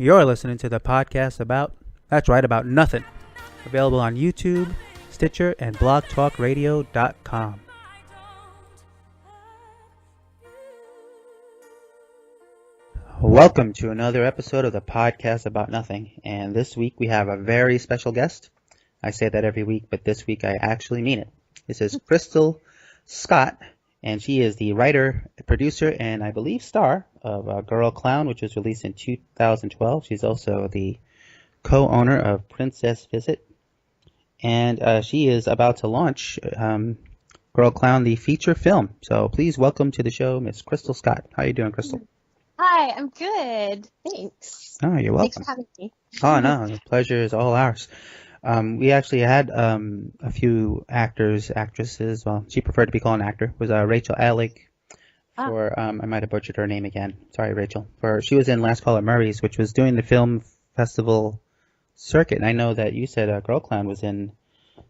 You're listening to the podcast about nothing. Available on YouTube, Stitcher, and blogtalkradio.com. Welcome to another episode of the podcast about nothing. And this week we have a very special guest. I say that every week, but this week I actually mean it. This is Crystal Scott, and she is the writer, producer, and I believe star of Girl Clown, which was released in 2012. She's also the co-owner of Princess Visit, and she is about to launch Girl Clown, the feature film. So please welcome to the show, Miss Crystal Scott. How are you doing, Crystal? Hi, I'm good. Thanks. Oh, you're welcome. Thanks for having me. Oh, no, the pleasure is all ours. We actually had a few actresses. Well, she preferred to be called an actor. It was Rachel Alec. For I might have butchered her name again. Sorry, Rachel. She was in Last Call at Murray's, which was doing the film festival circuit. And I know that you said Girl Clown was in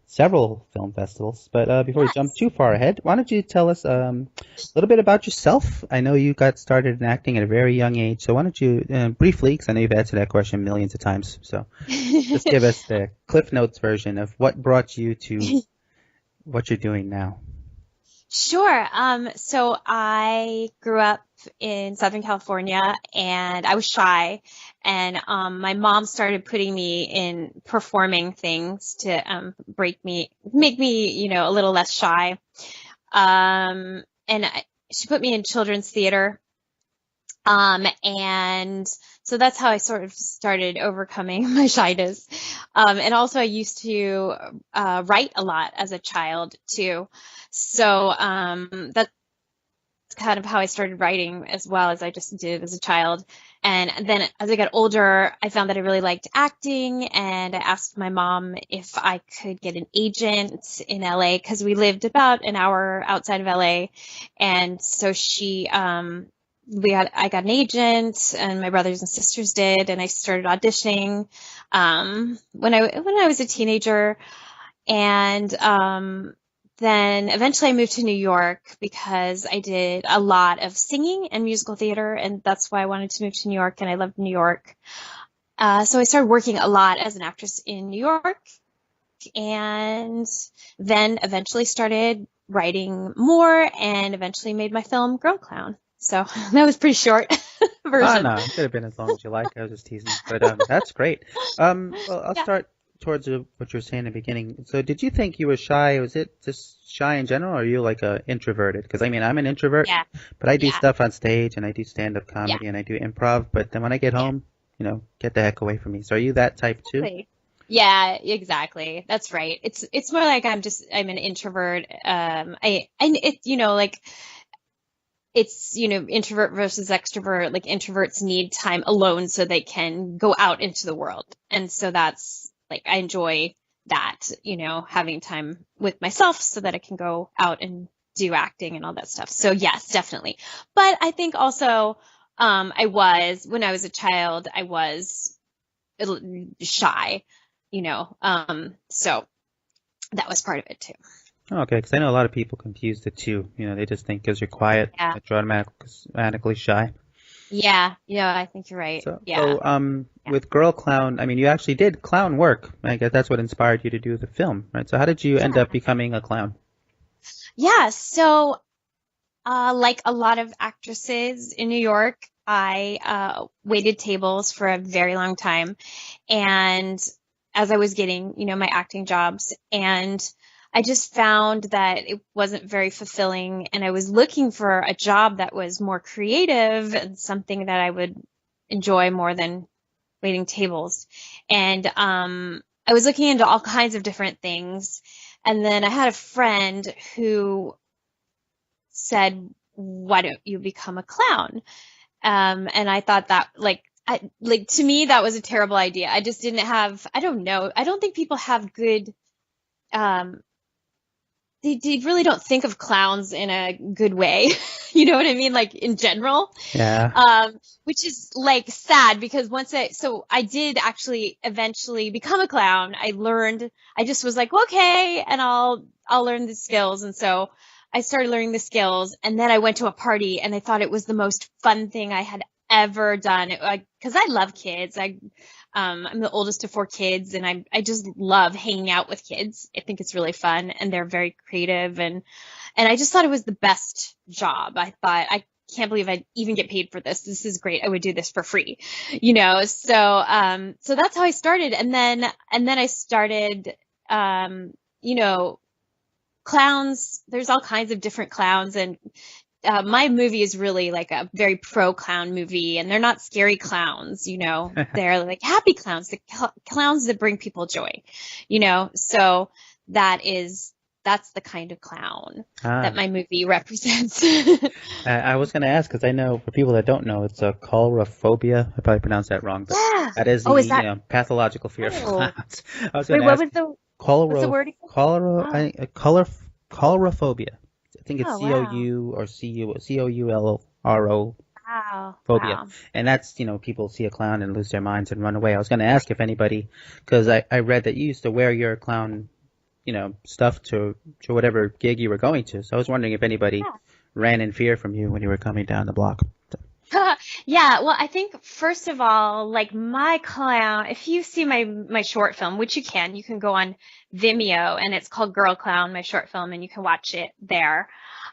several film festivals. But before we jump too far ahead, why don't you tell us a little bit about yourself? I know you got started in acting at a very young age. So why don't you briefly, because I know you've answered that question millions of times. So just give us the Cliff Notes version of what brought you to what you're doing now. Sure. So I grew up in Southern California, and I was shy, and my mom started putting me in performing things to make me, a little less shy. She put me in children's theater. And so that's how I sort of started overcoming my shyness. And also I used to write a lot as a child too. So that's kind of how I started writing as well, as I just did as a child. And then as I got older, I found that I really liked acting, and I asked my mom if I could get an agent in LA, because we lived about an hour outside of LA. And so I got an agent, and my brothers and sisters did, and I started auditioning when I was a teenager, and then eventually I moved to New York because I did a lot of singing and musical theater, and that's why I wanted to move to New York, and I loved New York. So I started working a lot as an actress in New York, and then eventually started writing more, and eventually made my film Girl Clown. So that was pretty short version. Oh, no, it could have been as long as you like. I was just teasing. But that's great. Well, I'll start towards what you were saying in the beginning. So did you think you were shy? Was it just shy in general, or are you like introverted? Because, I mean, I'm an introvert, but I do stuff on stage, and I do stand-up comedy, and I do improv. But then when I get home, get the heck away from me. So are you that type too? Yeah, exactly. That's right. It's more like I'm an introvert. It's, introvert versus extrovert. Like, introverts need time alone so they can go out into the world. And so that's like, I enjoy that, having time with myself so that I can go out and do acting and all that stuff. So yes, definitely. But I think also, when I was a child, I was shy, so that was part of it too. Okay, because I know a lot of people confuse the two. They just think because you're quiet that you're automatically shy. Yeah, I think you're right. So with Girl Clown, I mean, you actually did clown work. I guess that's what inspired you to do the film, right? So how did you end up becoming a clown? Yeah, so like a lot of actresses in New York, I waited tables for a very long time, and as I was getting, my acting jobs, and I just found that it wasn't very fulfilling, and I was looking for a job that was more creative and something that I would enjoy more than waiting tables. And I was looking into all kinds of different things, and then I had a friend who said, "Why don't you become a clown?" And I thought that, to me, that was a terrible idea. I just didn't have, I don't know. I don't think people have good, they really don't think of clowns in a good way. You know what I mean? Like, in general. Yeah. Which is like sad, because I did actually eventually become a clown. I just was like, okay, and I'll learn the skills. And so I started learning the skills, and then I went to a party, and I thought it was the most fun thing I had ever done. Because I love kids. I'm the oldest of 4 kids, and I just love hanging out with kids. I think it's really fun, and they're very creative, and I just thought it was the best job. I thought, I can't believe I even get paid for this. This is great. I would do this for free, you know. So that's how I started, and then I started, you know, clowns. There's all kinds of different clowns, and my movie is really like a very pro clown movie, and they're not scary clowns, you know. They're like happy clowns, the clowns that bring people joy, you know. So that's the kind of clown that my movie represents. I was going to ask, because I know for people that don't know, it's a coulrophobia. I probably pronounced that wrong, but that is the is that... You know, pathological fear of clowns. I was Wait, what's the word? Coulrophobia. I think it's C-O-U or C-O-U-L-R-O. Wow. Phobia. Wow. And that's, you know, people see a clown and lose their minds and run away. I was going to ask if anybody, because I read that you used to wear your clown, you know, stuff to whatever gig you were going to. So I was wondering if anybody ran in fear from you when you were coming down the block. Yeah, well, I think first of all, like my clown, if you see my short film, which you can go on Vimeo, and it's called Girl Clown, my short film, and you can watch it there.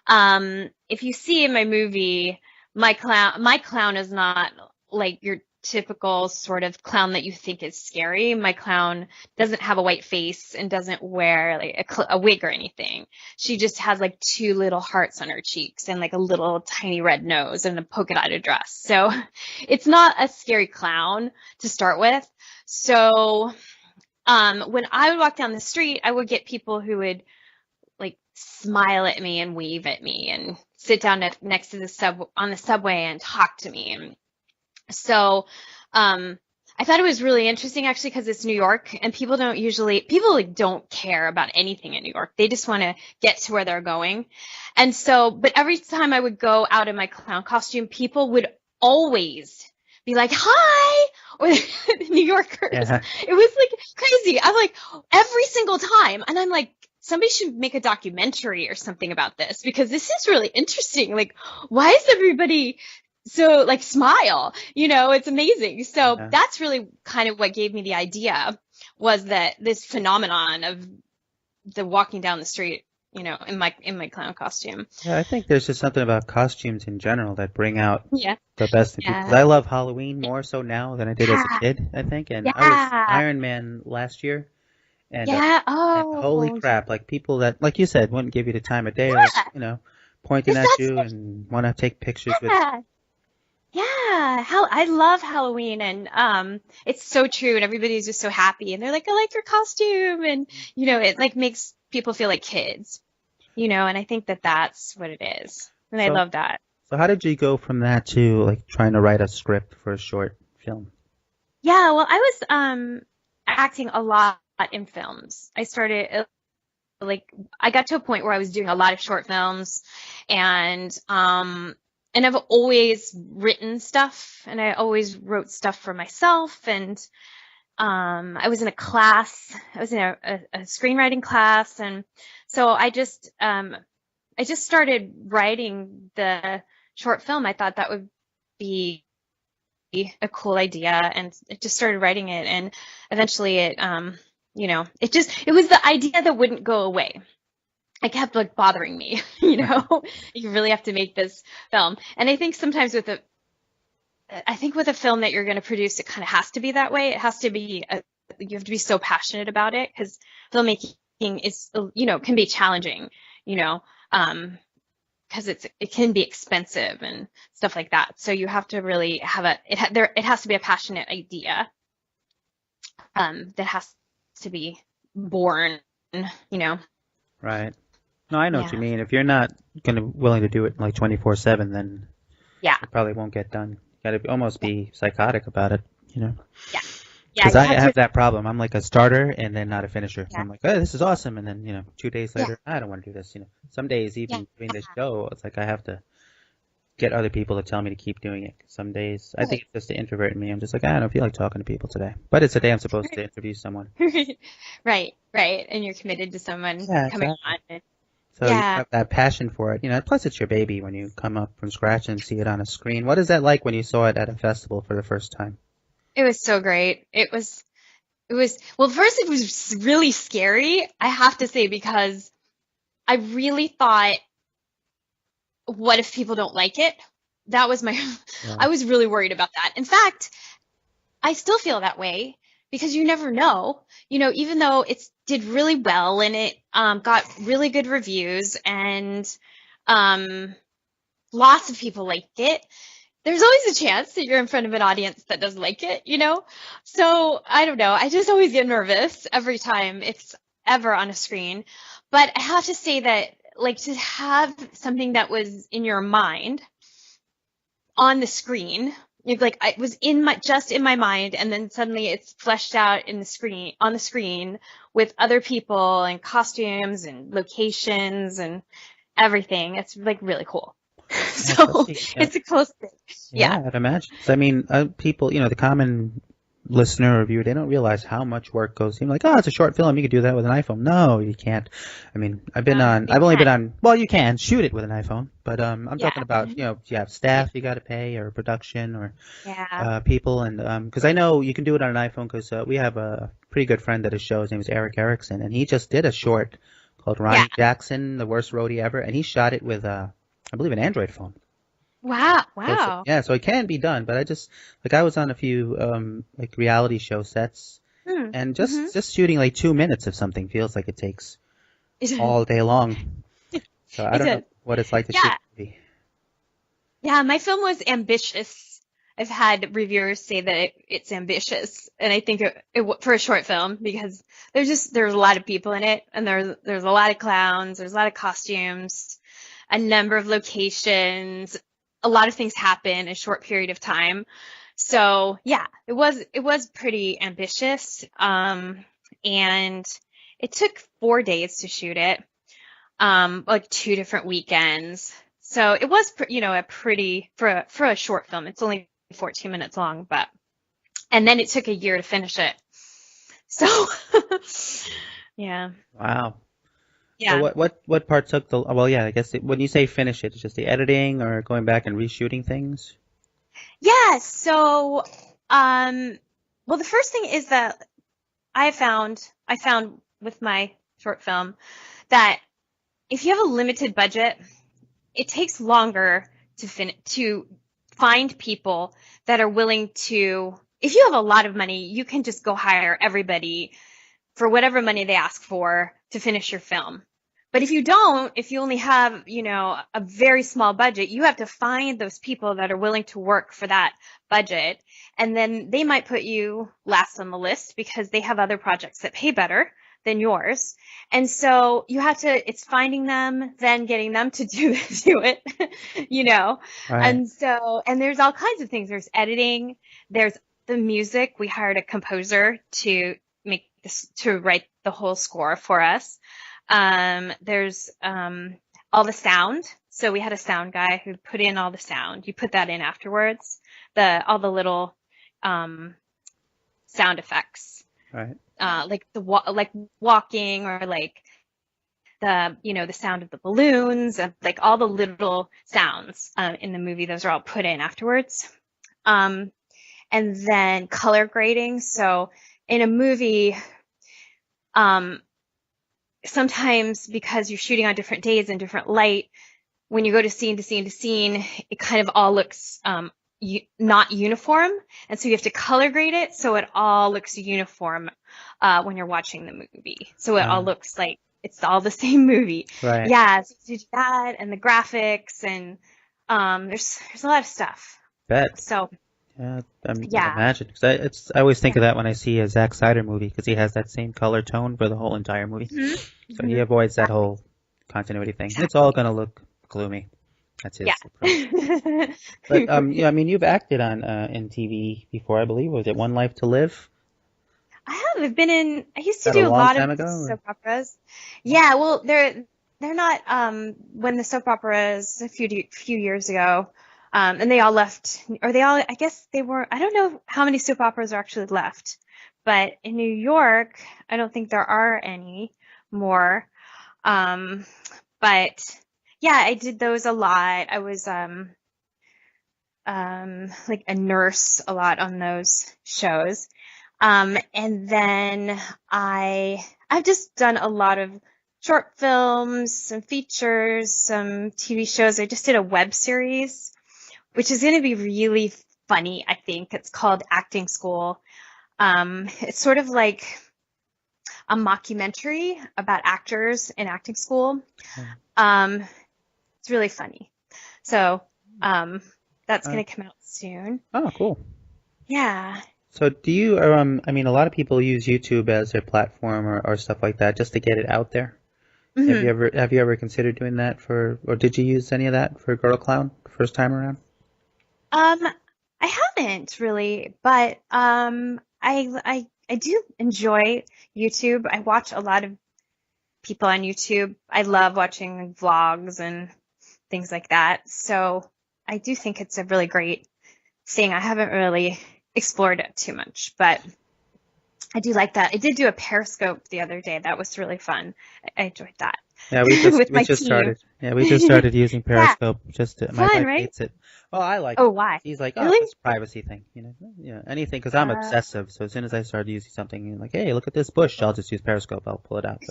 If you see in my movie, my clown is not like your typical sort of clown that you think is scary. My clown doesn't have a white face and doesn't wear like a wig or anything. She just has like 2 little hearts on her cheeks and like a little tiny red nose and a polka dotted dress. So it's not a scary clown to start with. So when I would walk down the street, I would get people who would like smile at me and wave at me and sit down next to on the subway and talk to me. And so I thought it was really interesting, actually, because it's New York, and people like don't care about anything in New York. They just want to get to where they're going. And so, but every time I would go out in my clown costume, people would always be like, "Hi," or the New Yorkers. Yeah. It was like crazy. I'm like, every single time, and I'm like, somebody should make a documentary or something about this, because this is really interesting. Like, why is everybody so like smile, you know? It's amazing. So that's really kind of what gave me the idea, was that this phenomenon of the walking down the street, you know, in my clown costume. Yeah, I think there's just something about costumes in general that bring out the best in people. 'Cause I love Halloween more so now than I did as a kid, I think. And I was Iron Man last year. And, and holy crap, like people that, like you said, wouldn't give you the time of day, or, you know, pointing at you and want to take pictures with you. Yeah, I love Halloween, and it's so true, and everybody's just so happy, and they're like, "I like your costume," and you know, it like makes people feel like kids, you know, and I think that that's what it is, and I love that. So how did you go from that to like trying to write a script for a short film? Yeah, well, I was acting a lot in films. I started I got to a point where I was doing a lot of short films, and I've always written stuff, and I always wrote stuff for myself. And I was in a class. I was in a screenwriting class, and so I just started writing the short film. I thought that would be a cool idea, and I just started writing it, and eventually it you know, it was the idea that wouldn't go away. It kept like bothering me, you know. You really have to make this film. And I think sometimes with a film that you're going to produce, it kind of has to be that way. It has to be, you have to be so passionate about it, because filmmaking is, you know, can be challenging, you know, because it can be expensive and stuff like that. So you have to really have it has to be a passionate idea that has to be born, you know. Right. No, I know what you mean. If you're not willing to do it like 24/7, then it probably won't get done. You got to almost be psychotic about it, you know. Yeah. Because I have that problem. I'm like a starter and then not a finisher. Yeah. I'm like, oh, this is awesome, and then, you know, 2 days later, I don't want to do this. You know, some days even doing this show, it's like I have to get other people to tell me to keep doing it. Some days, I think it's just the introvert in me. I'm just like, I don't feel like talking to people today. But it's a day I'm supposed to interview someone. Right. And you're committed to someone coming on. So you Yeah. have that passion for it, plus it's your baby when you come up from scratch and see it on a screen. What is that like when you saw it at a festival for the first time? It was so great. Well, first it was really scary, I have to say, because I really thought, what if people don't like it? That was my, Yeah. I was really worried about that. In fact, I still feel that way because you never know. Even though it did really well and it got really good reviews and um, lots of people liked it, there's always a chance that you're in front of an audience that doesn't like it. So I don't know. I just always get nervous every time it's ever on a screen. But I have to say that, like, to have something that was in your mind on the screen, like, it was just in my mind, and then suddenly it's fleshed out on the screen with other people and costumes and locations and everything. It's like really cool. Yeah, So especially, it's a close thing. Yeah. yeah, I'd imagine. So, I mean, people, the common listener or viewer, they don't realize how much work goes in. Like, oh, it's a short film. You could do that with an iPhone. No, you can't. I mean, You I've only been can. on, well, you can shoot it with an iPhone, but I'm Yeah. talking about, you have staff you got to pay or production or Yeah. people. And because I know you can do it on an iPhone because we have a pretty good friend at a show. His name is Eric Erickson, and he just did a short called Yeah. Ronnie Jackson, the worst roadie ever, and he shot it with, I believe, an Android phone. Wow. So, Wow. yeah, so it can be done, but I just like I was on a few like reality show sets, Hmm. and Mm-hmm. just shooting like 2 minutes of something feels like it takes all day long. So I It don't know does. what it's like to shoot Yeah. a movie. Yeah. My film was ambitious. I've had reviewers say that it's ambitious, and I think for a short film, because there's a lot of people in it, and there's a lot of clowns, there's a lot of costumes, a number of locations, a lot of things happen in a short period of time. So yeah, it was pretty ambitious. And it took 4 days to shoot it, like 2 different weekends. So it was, a pretty for a short film. It's only 14 minutes long, and then it took a year to finish it. So yeah, Wow. So yeah, what part took the well? Yeah, I guess when you say finish it, it's just the editing or going back and reshooting things. yeah. So, um, well, the first thing is that I found with my short film that if you have a limited budget, it takes longer to find people that are willing to. If you have a lot of money, you can just go hire everybody for whatever money they ask for to finish your film. But if you don't, if you only have, a very small budget, you have to find those people that are willing to work for that budget. And then they might put you last on the list because they have other projects that pay better than yours. And so it's finding them, then getting them to do it, you know? Right. And there's all kinds of things. There's editing, there's the music. We hired a composer to write the whole score for us. There's all the sound. So we had a sound guy who put in all the sound. You put that in afterwards. All the little sound effects, Right. like like walking, or like the sound of the balloons, and like all the little sounds in the movie. Those are all put in afterwards. Um, and then color grading. So in a movie, um, sometimes because you're shooting on different days and different light, when you go to scene to scene to scene, it kind of all looks not uniform, and so you have to color grade it so it all looks uniform when you're watching the movie. So it all looks like it's all the same movie. Right. Yeah, so you do that, and the graphics, and there's a lot of stuff. Bet. So Yeah, I'd yeah. imagine. 'Cause I always think of that when I see a Zack Snyder movie because he has that same color tone for the whole entire movie. Mhm. So he Mhm. avoids that whole continuity thing. It's all gonna look gloomy. That's his Yeah. approach. But yeah, I mean, you've acted on in TV before, I believe. Was it One Life to Live? I have. I used to That a do a long lot of time ago? Or? soap operas. Yeah, well, they're not when the soap operas a few years ago, and they all left, or they all, I guess they were, I don't know how many soap operas are actually left, but in New York, I don't think there are any more. Um, But yeah, I did those a lot. I was like a nurse a lot on those shows. And then I've just done a lot of short films, some features, some TV shows. I just did a web series, which is going to be really funny, I think. It's called Acting School. It's sort of like a mockumentary about actors in acting school. It's really funny. So, that's going to come out soon. Oh, cool. Yeah. So do you, I mean, a lot of people use YouTube as their platform or stuff like that just to get it out there. Have you ever considered doing that or did you use any of that for Girl Clown the first time around? I haven't really, but I do enjoy YouTube. I watch a lot of people on YouTube. I love watching vlogs and things like that. So I do think it's a really great thing. I haven't really explored it too much, but I do like that. I did do a Periscope the other day. That was really fun. I enjoyed that. Yeah, with we my just team. started. Yeah, we just started using Yeah, Periscope. My fun, wife right? hates it. Oh, I like Oh, it. why? He's like, oh, Really? it's a privacy thing, Yeah, anything because I'm Uh, obsessive. So as soon as I started using something, like, hey, look at this bush, I'll just use Periscope. I'll pull it out.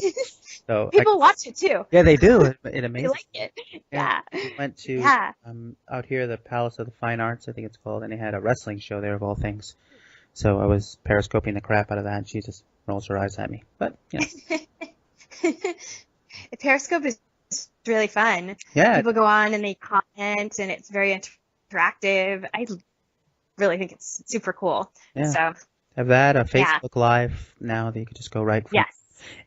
People watch it too. Yeah, they do. It They amazes like me. it. Yeah, Yeah. we went to Yeah. out here, the Palace of the Fine Arts, I think it's called, and they had a wrestling show there of all things. So I was periscoping the crap out of that, and she just rolls her eyes at me. But Periscope is really fun. yeah, People go on and they comment, and it's very interactive. I really think it's super cool. yeah. So, Have that a yeah. Facebook Live now that you could just go right from. Yes.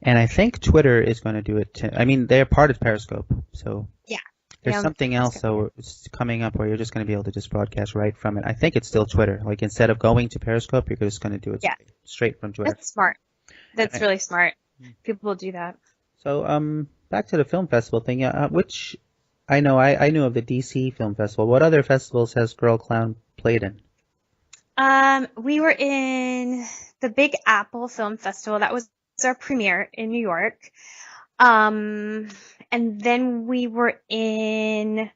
And I think Twitter is going to do it too. I mean, they're part of Periscope, so Yeah. there's Yeah. something else though it's coming up where you're just going to be able to just broadcast right from it. I think it's still Twitter. Like instead of going to Periscope, you're just going to do it Yeah. straight from Twitter. That's smart. That's Right. really smart. People will do that. So, back to the film festival thing. Which I know I knew of the DC Film Festival. What other festivals has Girl Clown played in? We were in the Big Apple Film Festival. That was our premiere in New York. And then we were we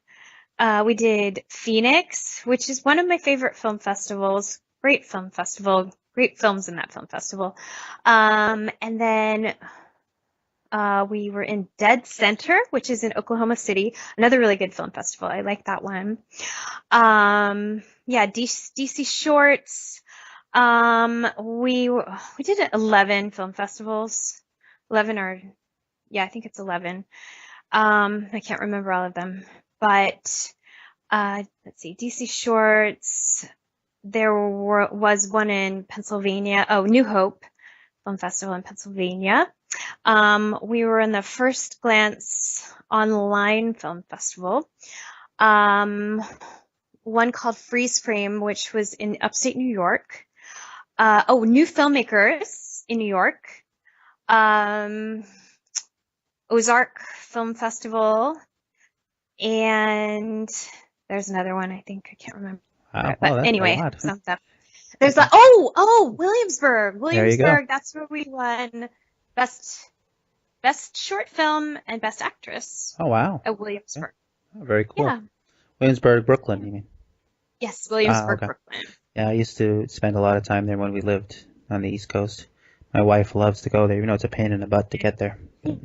did Phoenix, which is one of my favorite film festivals. Great film festival, great films in that film festival. And then we were in Dead Center, which is in Oklahoma City. Another really good film festival. I like that one. Yeah, DC Shorts. We did 11 film festivals. 11 I think it's 11. I can't remember all of them, but let's see, DC Shorts. There was one in Pennsylvania. Oh, New Hope Film Festival in Pennsylvania. We were in the First Glance Online Film Festival. One called Freeze Frame, which was in upstate New York. New Filmmakers in New York. Ozark Film Festival. And there's another one, I think. I can't remember. Wow, But that's a anyway, lot. some stuff. There's Okay. Williamsburg. There you go. Williamsburg, that's where we won best short film and best actress Oh, wow. at Williamsburg. Oh, very cool. Yeah. Williamsburg, Brooklyn, you mean? Yes, Williamsburg, Okay. Brooklyn. Yeah, I used to spend a lot of time there when we lived on the East Coast. My wife loves to go there, even though it's a pain in the butt to get there.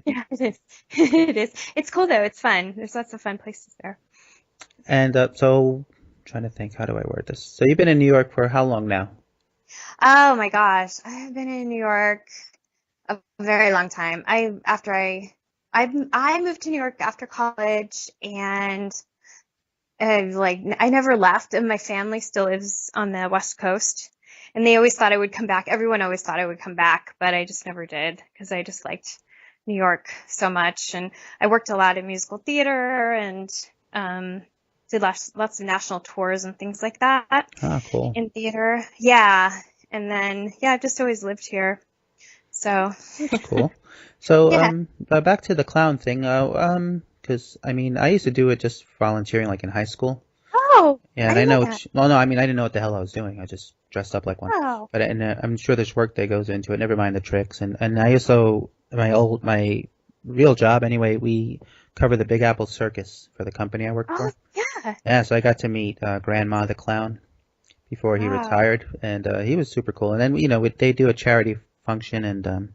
Yeah, it is. It is. It's cool though. It's fun. There's lots of fun places there. And so, trying to think, how do I word this? So you've been in New York for how long now? Oh my gosh, I have been in New York a very long time. I moved to New York after college, and I never left, and my family still lives on the West Coast, and they always thought I would come back. Everyone always thought I would come back, but I just never did because I just liked New York so much, and I worked a lot in musical theater and did lots of national tours and things like that Ah, cool. in theater. Yeah, and then I've just always lived here. So Cool. So, yeah. back to the clown thing, because, I mean, I used to do it just volunteering, like, in high school. Oh, Yeah, and I I know know, that. well, no, I mean, I didn't know what the hell I was doing. I just dressed up like one. Oh, But, and I'm sure there's work that goes into it, never mind the tricks. And I also, my real job anyway. We cover the Big Apple Circus for the company I work Oh, for. yeah. Yeah, so I got to meet Grandma the Clown before he Wow. retired, and he was super cool. And then they do a charity function, and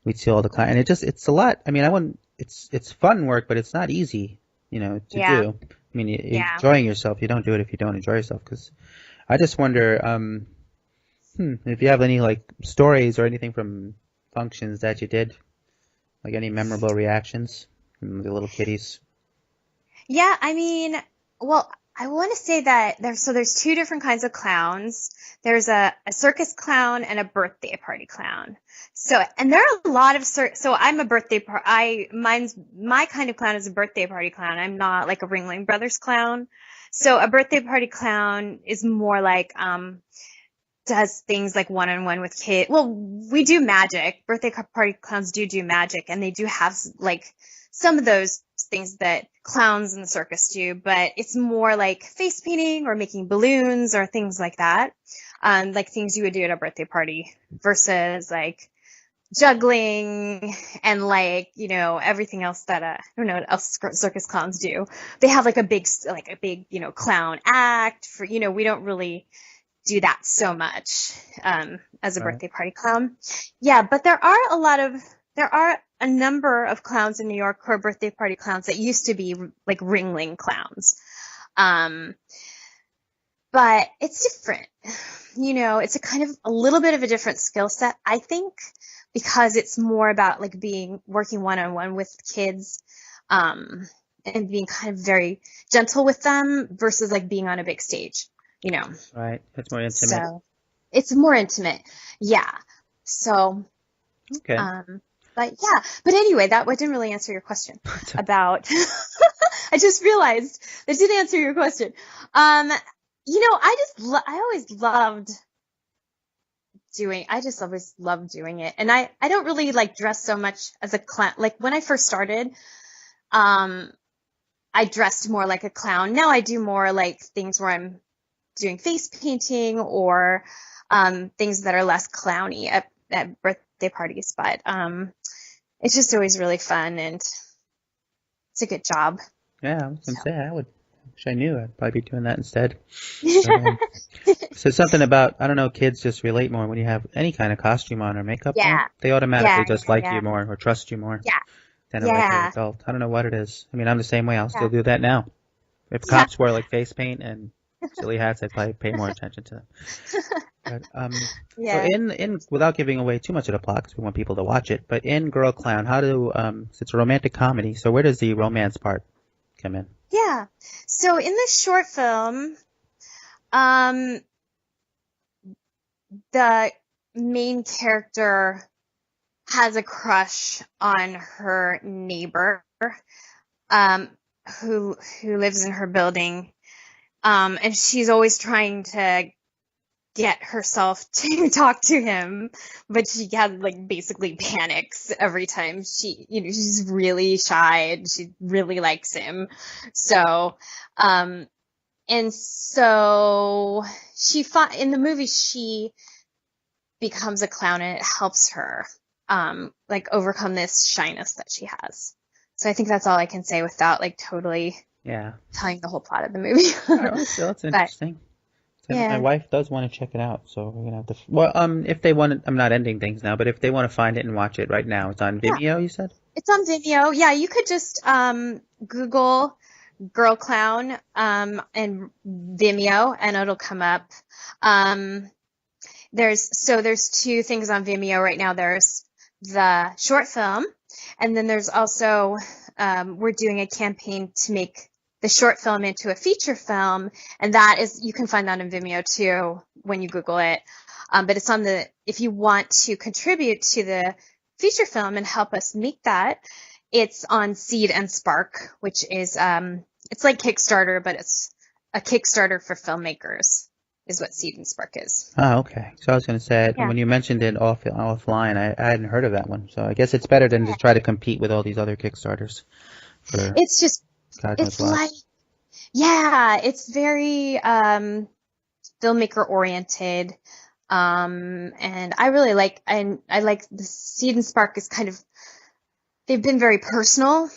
we'd see all the clowns. And it's a lot. I mean, I wouldn't. It's fun work, but it's not easy, to Yeah. do. I mean, you're Yeah. enjoying yourself. You don't do it if you don't enjoy yourself. Because I just wonder, if you have any like stories or anything from functions that you did, like any memorable reactions from the little kiddies. Yeah, I mean, well, I want to say that there's two different kinds of clowns. There's a circus clown and a birthday party clown. So, and there are a lot of so I'm a my kind of clown is a birthday party clown. I'm not like a Ringling Brothers clown. So a birthday party clown is more like does things like one-on-one with kids. Well, we do magic. Birthday party clowns do magic, and they do have like some of those things that clowns in the circus do, but it's more like face painting or making balloons or things like that. Like things you would do at a birthday party versus like juggling and like, everything else that, I don't know what else circus clowns do. They have like a big, clown act for, we don't really do that so much as a Right. birthday party clown. Yeah, but there are a number of clowns in New York who are birthday party clowns that used to be like Ringling clowns. Um, but it's different. It's a kind of a little bit of a different skill set, I think, because it's more about like working one-on-one with kids, and being kind of very gentle with them versus like being on a big stage, you know. Right. It's more intimate. So it's more intimate. Yeah. So, Okay. but yeah, but anyway, that didn't really answer your question about, I just realized that didn't answer your question. I just always loved doing it. And I don't really like dress so much as a clown. Like when I first started, um, I dressed more like a clown. Now I do more like things where I'm doing face painting or things that are less clowny at birthday parties. But it's just always really fun and it's a good job. Yeah, I was gonna So. say I would. Wish I knew. I'd probably be doing that instead. But, so something about I don't know. Kids just relate more when you have any kind of costume on or makeup on. Yeah, They automatically yeah, just yeah, like you yeah, more or trust you more yeah, than a regular yeah, adult. I don't know what it is. I mean, I'm the same way. I'll still yeah, do that now. If yeah, cops wear like face paint and silly hats, I'd probably pay more attention to them. But, so yeah, in without giving away too much of the plot, because we want people to watch it, but in Girl Clown, it's a romantic comedy, so where does the romance part come in? yeah. So in the short film, um, the main character has a crush on her neighbor, um, who lives in her building. And she's always trying to get herself to talk to him, but she has like basically panics every time she's really shy and she really likes him. So, and so in the movie, she becomes a clown and it helps her, like overcome this shyness that she has. So I think that's all I can say without like totally Yeah. telling the whole plot of the movie. All right, well, still, that's But interesting. So my yeah, wife does want to check it out, so we're gonna have to. Well, if they want, I'm not ending things now, but if they want to find it and watch it right now, it's on yeah, Vimeo. You said? it's on Vimeo. Yeah, you could just Google Girl Clown and Vimeo, and it'll come up. Um, there's two things on Vimeo right now. There's the short film, and then there's also we're doing a campaign to make the short film into a feature film, and you can find that on Vimeo too when you Google it. But it's if you want to contribute to the feature film and help us make that, it's on Seed and Spark, which is it's like Kickstarter, but it's a Kickstarter for filmmakers, is what Seed and Spark is. Oh, okay. So I was gonna say Yeah. when you mentioned it offline, I hadn't heard of that one. So I guess it's better than to try to compete with all these other Kickstarters for It's just, God knows it's what. like, yeah, it's very filmmaker oriented. And I really like, and I like the Seed and Spark is kind of they've been very personal.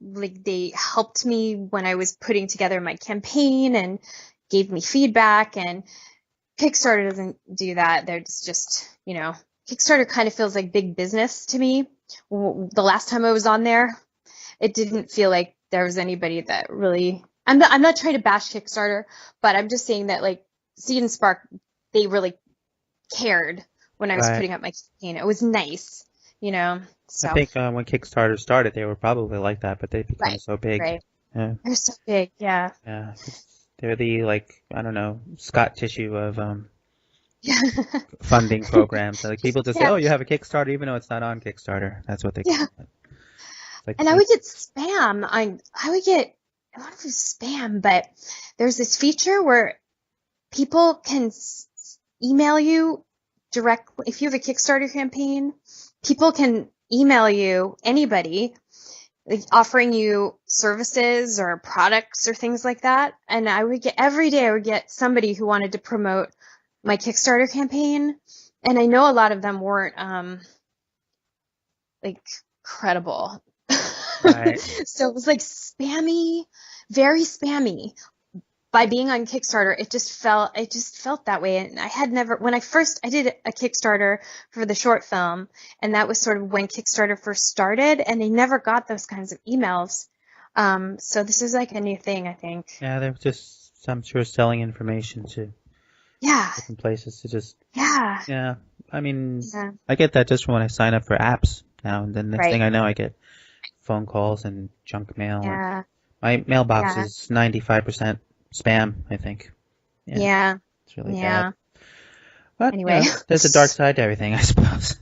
Like they helped me when I was putting together my campaign and gave me feedback, and Kickstarter doesn't do that. They're just, Kickstarter kind of feels like big business to me. The last time I was on there, it didn't feel like there was anybody that really, I'm not trying to bash Kickstarter, but I'm just saying that like Seed and Spark, they really cared when I was Right. putting up my campaign. It was nice, so. I think when Kickstarter started, they were probably like that, but they've become Right, so big. right. Yeah. They're so big, yeah. Yeah. They're the, like, I don't know, Scott tissue of funding programs. Like people just say, Yeah, "Oh, you have a Kickstarter," even though it's not on Kickstarter. That's what they call yeah. it. It's like, And I would get spam. I would get, I don't know if it was spam, but there's this feature where people can email you directly. If you have a Kickstarter campaign, people can email you, anybody, like offering you services or products or things like that. And every day I would get somebody who wanted to promote my Kickstarter campaign. And I know a lot of them weren't, like credible. right. So it was like spammy, very spammy. By being on Kickstarter, it just felt that way. And when I did a Kickstarter for the short film, and that was sort of when Kickstarter first started, and they never got those kinds of emails. So this is like a new thing, I think. Yeah, they're just, I'm sure, selling information to Yeah, different places to just, yeah, yeah. I mean, yeah, I get that just when I sign up for apps now, and then next right, thing I know, I get phone calls and junk mail. And yeah, my mailbox yeah, is 95% spam, I think. Yeah, yeah, it's really yeah. bad. But, Anyway, there's a dark side to everything, I suppose.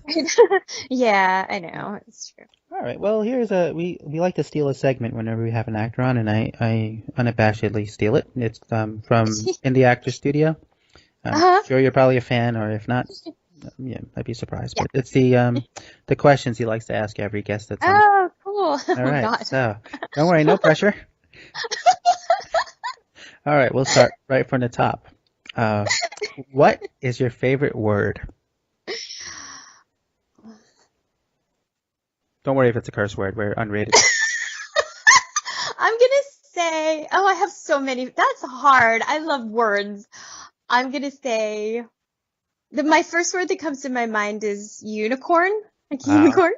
yeah, I know, it's true. All right. Well, we like to steal a segment whenever we have an actor on, and I unabashedly steal it. It's from Indie Actor Studio. I'm Uh-huh. sure you're probably a fan, or if not, yeah, I'd be surprised. Yeah. But it's the questions he likes to ask every guest that's on. Oh, cool. All Oh right. God. So don't worry, no pressure. All right, we'll start right from the top. What is your favorite word? Don't worry if it's a curse word. We're unrated. I'm gonna say, I have so many. That's hard. I love words. I'm gonna say my first word that comes to my mind is unicorn. Like Wow. unicorn.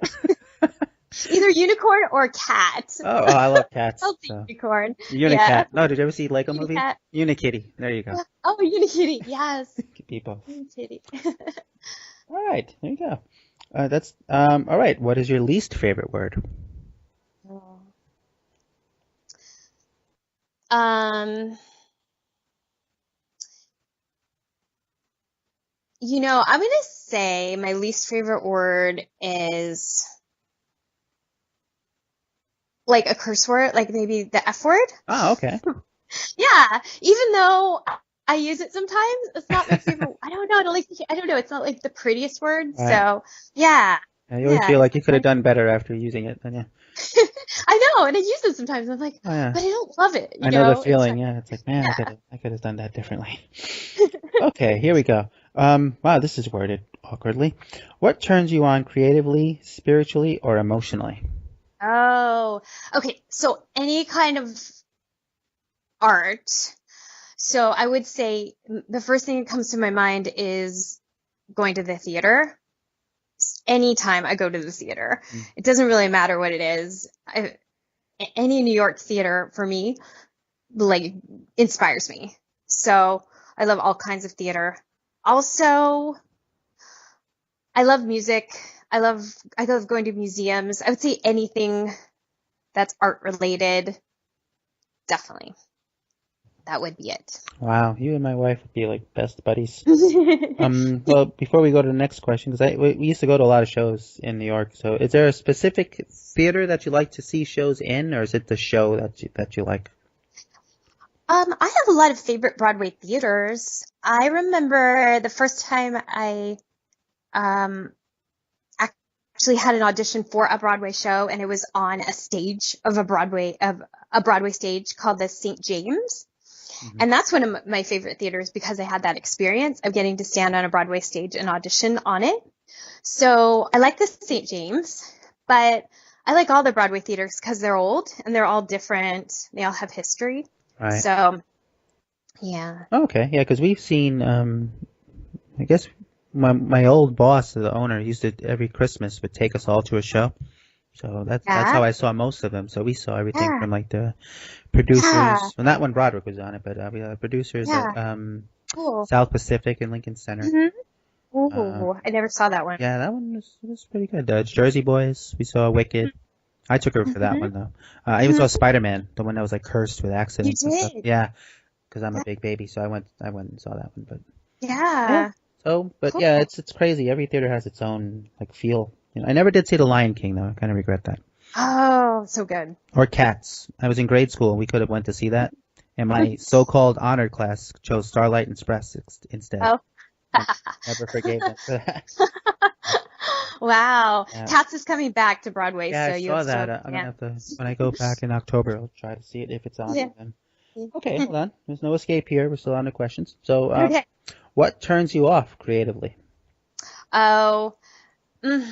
Either unicorn or cat. Oh, I love cats. I'll say So. unicorn. Unicat. Yeah. No, did you ever see Lego movie? Unicat. Unikitty. There you go. Oh, unikitty. Yes. People. Unikitty. All right, there you go. That's all right. What is your least favorite word? Um, I'm gonna say my least favorite word is like a curse word, like maybe the F word. Oh, okay. Yeah, even though I use it sometimes, it's not my favorite. I don't know. I don't know. It's not like the prettiest word. Right. So yeah, Yeah, you always feel like you could have done better after using it, don't you? I know, and I use it sometimes. I'm like, Oh, yeah. but I don't love it. I know the It's feeling. like, Yeah, it's like, man, yeah. I could have done that differently. Okay, here we go. Wow, this is worded awkwardly. What turns you on creatively, spiritually, or emotionally? Oh, okay. So any kind of art. So I would say the first thing that comes to my mind is going to the theater. Anytime I go to the theater, it doesn't really matter what it is. Any New York theater for me, like, inspires me. So I love all kinds of theater. Also, I love music. I love going to museums. I would say anything that's art related. Definitely. That would be it. Wow, you and my wife would be like best buddies. Well, before we go to the next question, because we used to go to a lot of shows in New York. So, is there a specific theater that you like to see shows in, or is it the show that you like? I have a lot of favorite Broadway theaters. I remember the first time I actually had an audition for a Broadway show, and it was on a stage of a Broadway stage called the St. James. Mm-hmm. And that's one of my favorite theaters because I had that experience of getting to stand on a Broadway stage and audition on it. So I like the St. James, but I like all the Broadway theaters because they're old and they're all different. They all have history. Right. So, yeah. Okay. Yeah, because we've seen. I guess my old boss, the owner, used to every Christmas would take us all to a show. So that's Yeah. how I saw most of them. So we saw everything Yeah. from like the Yeah. producers. Well, not when Broderick was on it, but we had producers at Yeah. Cool. South Pacific and Lincoln Center. Hmm. Uh, Ooh, I never saw that one. yeah, that one was pretty good. Jersey Boys. We saw Wicked. I took her for that Hmm. one though. I even Hmm. saw Spider-Man, the one that was like cursed with You accidents and stuff. did. Yeah, because I'm a Yeah. big baby, so I went and saw that one. But yeah. Yeah. So, but Cool. yeah, it's crazy. Every theater has its own like feel. I never did see The Lion King though. I kind of regret that. Oh, so good. Or Cats. I was in grade school. We could have went to see that, and my so-called honored class chose Starlight Express instead. Oh. I never forgave them for that. Wow. Yeah. Cats is coming back to Broadway, Yeah, so I you saw have that. to, I'm gonna yeah. have to when I go back in October. I'll try to see it if it's on Yeah. then. Okay, hold on. There's no escape here. We're still on the questions. So, Okay. what turns you off creatively? Oh, mm,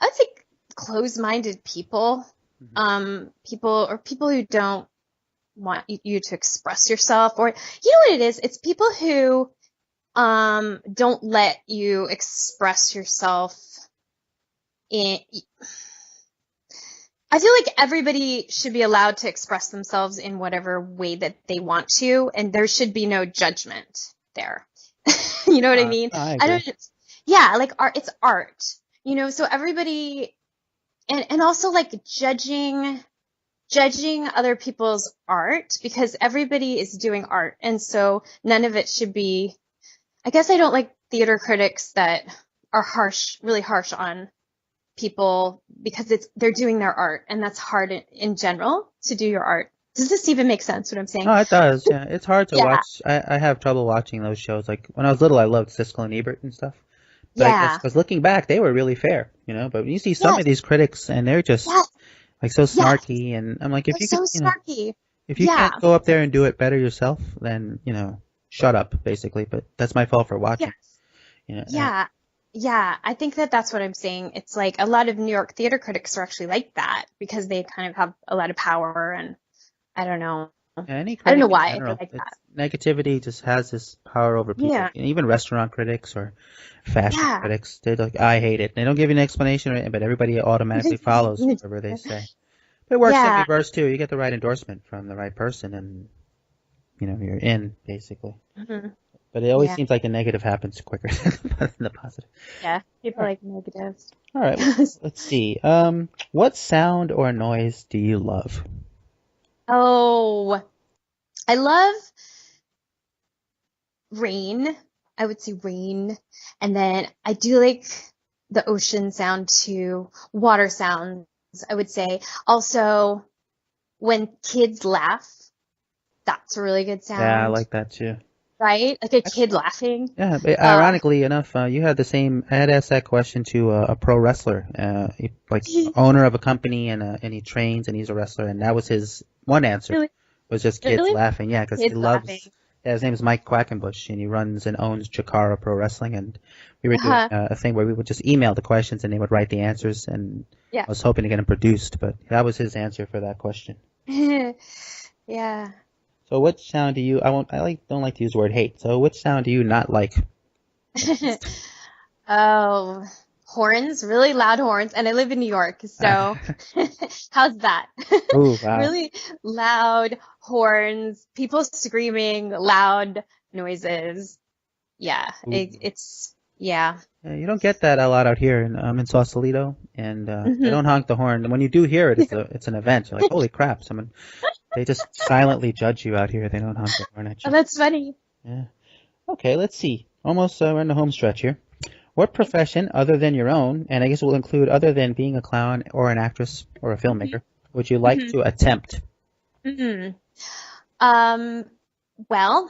I would say closed-minded people. Mhm. People who don't want you to express yourself, or you know what it is? It's people who don't let you express yourself in. I feel like everybody should be allowed to express themselves in whatever way that they want to, and there should be no judgment there. You know what I mean? I I agree. don't, yeah, like art, it's art, so everybody, and also like judging other people's art because everybody is doing art. And so none of it should be, I guess I don't like theater critics that are really harsh on people because they're doing their art and that's hard in general to do your art. Does this even make sense what I'm saying? Oh, it does. Yeah, it's hard to Yeah. watch. I have trouble watching those shows. Like when I was little, I loved Siskel and Ebert and stuff. But I guess Yeah. because looking back, they were really fair, But when you see some of Yes. these critics, and they're just Yes. like so Yes. snarky, and I'm like, if They're you could, so snarky. if you Yeah. can't go up there and do it better yourself, then shut up, basically. But that's my fault for watching. Yes. You know, Yeah. Yeah, I think that's what I'm saying. It's like a lot of New York theater critics are actually like that because they kind of have a lot of power and I don't know. any I don't know critic in why they're general, like that. negativity just has this power over people. Yeah. Even restaurant critics or fashion Yeah. critics, they're like, I hate it. They don't give you an explanation, but everybody automatically follows whatever they say. But it works in Yeah. reverse too. You get the right endorsement from the right person, and you're in basically. Mhm. But it always Yeah. seems like the negative happens quicker than the positive. Yeah. People All right. like negatives. All right. Let's see. What sound or noise do you love? Oh, I love rain. I would say rain. And then I do like the ocean sound too. Water sounds, I would say. Also, when kids laugh, that's a really good Yeah, I sound, like that too. right? Like a kid laughing. Yeah, but ironically enough, you had the same. I had asked that question to a pro wrestler, like owner of a company, and he trains, and he's a wrestler, and that was his one answer Really? was just kids Really? laughing. Yeah, because he Kids loves. laughing. Yeah, his name is Mike Quackenbush, and he runs and owns Chikara Pro Wrestling, and we were doing Uh-huh. a thing where we would just email the questions, and they would write the answers, and Yeah. I was hoping to get them produced, but that was his answer for that question. Yeah. So, which sound do you? Don't like to use the word hate. So, which sound do you not like? Oh, horns, really loud horns. And I live in New York, so how's that? Ooh, wow. Really loud horns, people screaming, loud noises. Yeah, Ooh. it's, yeah. Yeah, you don't get that a lot out here in Sausalito, and they Mhm. don't honk the horn. And when you do hear it, it's an event. You're like, holy crap! They just silently judge you out here. They don't honk the horn at Oh, you. that's funny. Yeah. Okay, let's see. Almost we're in the home stretch here. What profession, other than your own, and I guess it will include other than being a clown or an actress or a filmmaker, would you like Mhm. to attempt? Mhm. Well,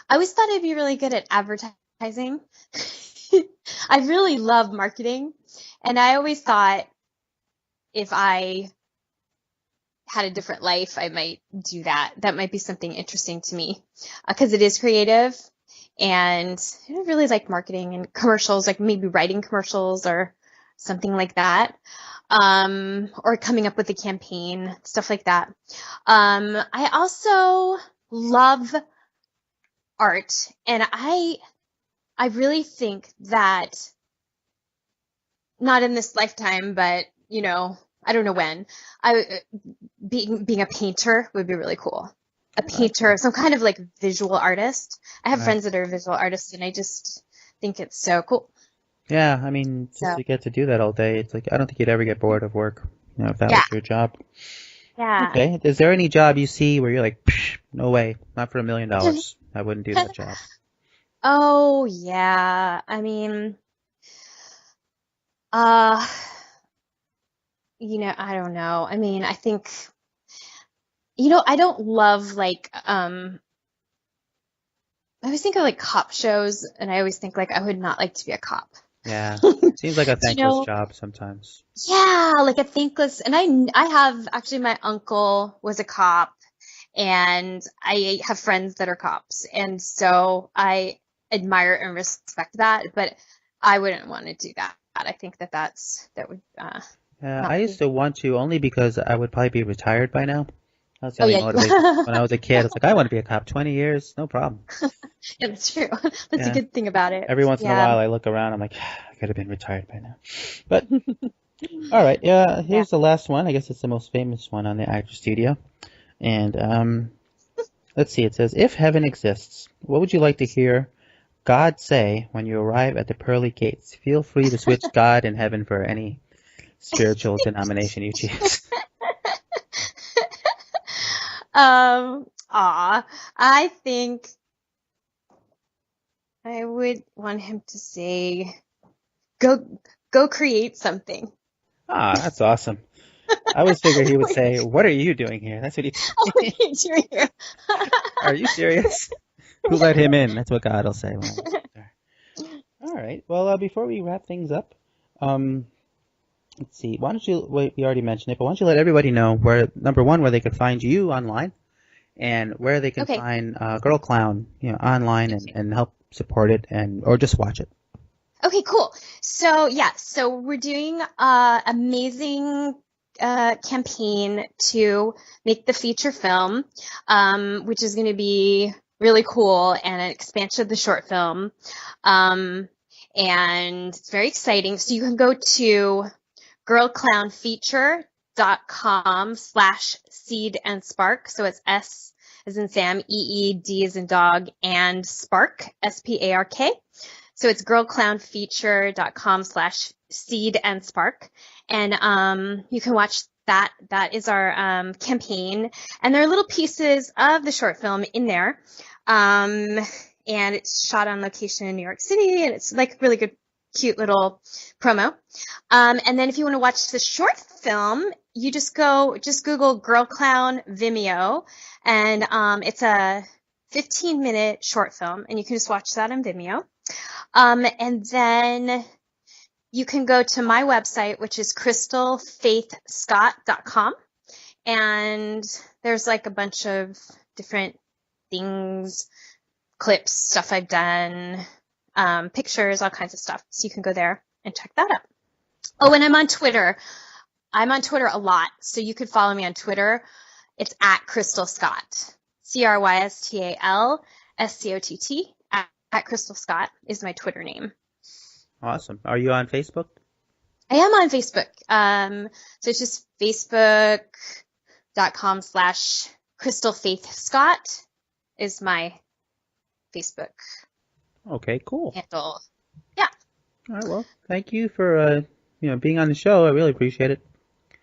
I always thought I'd be really good at advertising. I really love marketing, and I always thought if I had a different life, I might do that. That might be something interesting to me because it is creative, and I really like marketing and commercials, like maybe writing commercials or something like that. Or coming up with a campaign, stuff like that. I also love art, and I really think that, not in this lifetime, but I don't know when, being a painter would be really cool. A painter, some kind of like visual artist. I have friends that are visual artists, and I just think it's so cool. Yeah, I mean, just to get to do that all day, it's like I don't think you'd ever get bored of work, if that was your job. Yeah. Okay. Is there any job you see where you're like, no way, not for $1 million, I wouldn't do that job? Oh, yeah. I mean, I don't know. I mean, I think, I don't love like, I always think of like cop shows, and I always think like I would not like to be a cop. Yeah. Seems like a thankless job sometimes. Yeah, like a thankless, and I have, actually, my uncle was a cop, and I have friends that are cops, and so I admire and respect that, but I wouldn't want to do that. I think that would Yeah, I used to want to, only because I would probably be retired by now. That's the Oh, only yeah. motivation. When I was a kid, it's like, I want to be a cop. 20 years, no problem. Yeah, that's true. That's a good thing about it. Every once in a while, I look around, I'm like, I could have been retired by now. But, all right, here's the last one. I guess it's the most famous one on the Actor Studio. And let's see, it says, if heaven exists, what would you like to hear God say when you arrive at the pearly gates? Feel free to switch God and heaven for any spiritual denomination you choose. I think I would want him to say, go create something. That's awesome. I was figuring he would say, what are you doing here? That's what he What are you doing here? Are you serious? Who let him in? That's what God will say. All right. Well, before we wrap things up, let's see. Why don't you, we already mentioned it, but why don't you let everybody know where, number one, where they could find you online, and where they can find Girl Clown, online, and help support it, or just watch it. Okay, cool. So we're doing amazing campaign to make the feature film, which is going to be really cool, and an expansion of the short film, and it's very exciting. So you can go to girlclownfeature.com/seed and spark. So it's S as in Sam, EED as in dog, and spark, SPARK. So it's girlclownfeature.com/seed and spark. And you can watch that. That is our campaign. And there are little pieces of the short film in there. And it's shot on location in New York City, and it's like really good, cute little promo. And then if you want to watch the short film, you just Google Girl Clown Vimeo, and it's a 15-minute short film, and you can just watch that on Vimeo. And then you can go to my website, which is crystalfaithscott.com, and there's like a bunch of different things, clips, stuff I've done, pictures, all kinds of stuff. So you can go there and check that out. Oh, and I'm on Twitter. I'm on Twitter a lot, so you could follow me on Twitter. It's at Crystal Scott. CrystalScott. At Crystal Scott is my Twitter name. Awesome. Are you on Facebook? I am on Facebook. So it's just facebook.com/CrystalFaithScott is my Facebook. Okay, cool. Handle. Yeah. All right. Well, thank you for being on the show. I really appreciate it.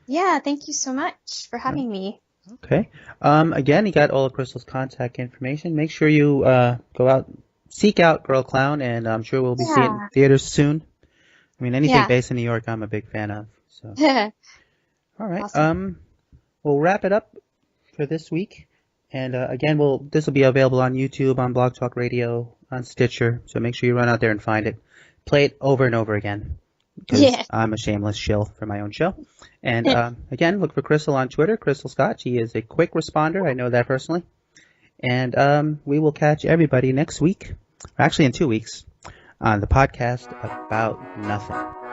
Yeah. Thank you so much for having me. Okay. Again, you got all of Crystal's contact information. Make sure you go out, seek out Girl Clown, and I'm sure we'll be seeing it in theaters soon. I mean, anything based in New York, I'm a big fan of. So. All right. Awesome. We'll wrap it up for this week. And again, this will be available on YouTube, on Blog Talk Radio, on Stitcher. So make sure you run out there and find it. Play it over and over again. Because I'm a shameless shill for my own show. And again, look for Crystal on Twitter, Crystal Scott. She is a quick responder. I know that personally. And we will catch everybody next week, or actually in 2 weeks, on the podcast About Nothing.